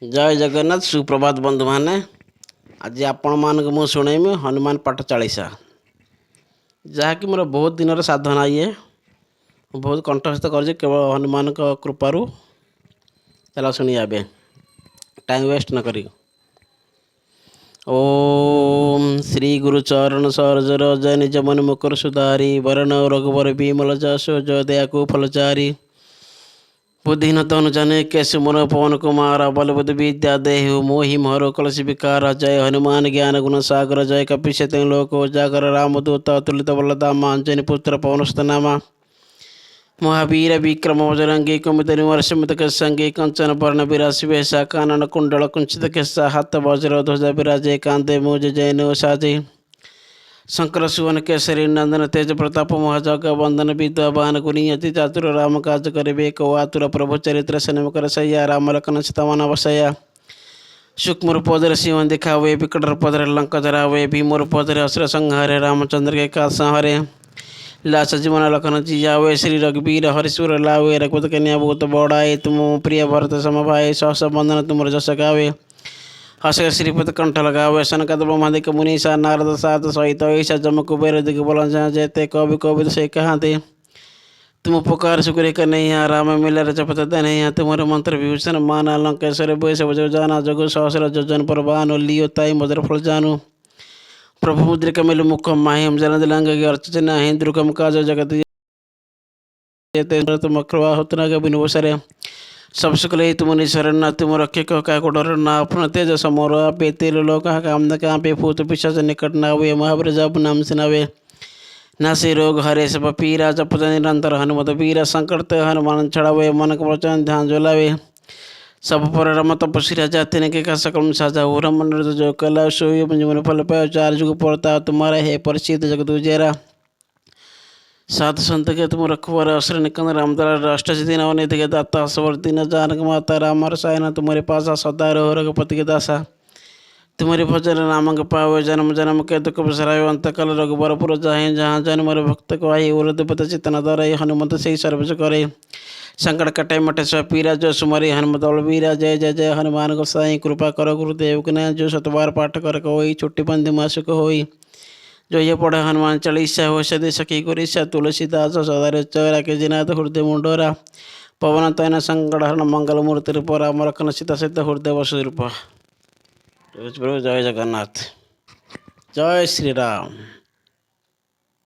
जय जगन्नाथ सुप्रभात बंधु मैंने आज आपण मान मु शुणेमी हनुमान पाठ 40 जहाँकि मोर बहुत दिन साधना ये बहुत कंठस्थ कर केवल हनुमान कृपारू। चलो शुणिया टाइम वेस्ट न करी। ओम श्री गुरु चरण सरोज जय निज मन मुकुर सुधारी वरण रघुवर विमल जसो जय दया को फलचारी बुद्धिन तनु जाने कैसे मन पवन कुमार बलबुद्ध विद्या देहु मोहि मोहर कलसी विकार जय हनुमान ज्ञान गुण सागर जय कपिशत लोक जागर रामदूत अतुलित बलदामा अंजनी पुत्र पवनस्तनामा महावीर विक्रम बजरंगी कुमित निमर्षमित संगी कंचन वर्ण विरासी वेशा कानन कुंडल कुंचित केशा हाथ वज्र ध्वजा विराजे कांदे मुज जैन साजे शंकर सुवन केसरी नंदन तेज प्रताप महाजग वंदन विद्वान गुणियति चातुर राम काज करे को आतुर प्रभु चरित्र सनम कर सैया राम लखन सीतामन बसैया सूक्ष्म रूपोदर सिंह दिखावे विकट रूपोदर लंका जरावे भीम रूपोदर असुर संहारे रामचंद्र के का संहारे लास जीवन लखन जियावे श्री रघुवीर हरिशुर लावे रघुपत कन्या बहुत बड़ाए तुम प्रिय भरत सम भाई सहस बंदन तुम जस गावे हस श्रीपत कंठ लगावे सनक ब्रह्मादिक मुनीषा नारद सात सहित ऐसा जम कुबेर दिग्बल जयते कवि कवि से कहते तुम पुकार सुकुरे कर नहीं राम मिलर जपत नहीं तुम्हारे मंत्र विभूषण माना लंकेश्वर बैस बजो जाना जगो सहस्र जोजन पर बानो लियो ताई मदर फल जानू प्रभु मुद्रिक मिल मुख माहिम जन दिलंग अर्चना हिंद्रुकम काज जगत तुम कृपा होतना के बिनु सरे सब सुख ले तुम शरण तुम रखे का डर ना अपना तेज समोर पे तेल लोक काम न काम पे भूत पिशाच निकट न हुए महावीर जप नाम सुनावे नासे रोग हरे सब पीरा जपत निरंतर हनुमत वीरा संकट हनुमान छड़ावे मन को वचन ध्यान जोलावे सब पर रम तपस्या जाते ने के का सकल साजा हो रम जो कला सोई जीवन फल पायो चार जुग पड़ता तुम्हारा है परिचित जगत उजेरा सात संत के तुम रखवार असर निकंद रामदारा राष्ट्र दिन अवनिधि के दाता सवर दिन जानक माता राम रसायन तुम्हारे पासा सदा रहो रघुपति के दासा तुम्हारे भजन नामक पावे जन्म जन्म के दुख बिसरायो अंत कल रघुबरपुर जाहे जहाँ जन्म भक्त को आई उदपत चितन दर हनुमत से सर्वज करे संकट कटे मटे स्व पीरा जो सुमरी हनुमत वीरा जय जय जय हनुमान गोसाई कृपा करो गुरुदेव के जो सतबार पाठ कर कोई छुट्टी बंदी मासुक होई जो ये पढ़े हनुमान चालीसा हो सदी सखी गुरीसा तुलसीदास सदारे चौरा के जिनाथ हृदय मुंडोरा पवन तैन संकट हरण मंगल मूर्ति रूप राम लखन सीता सिद्ध हृदय वसु रूप। जय जगन्नाथ जय श्री राम।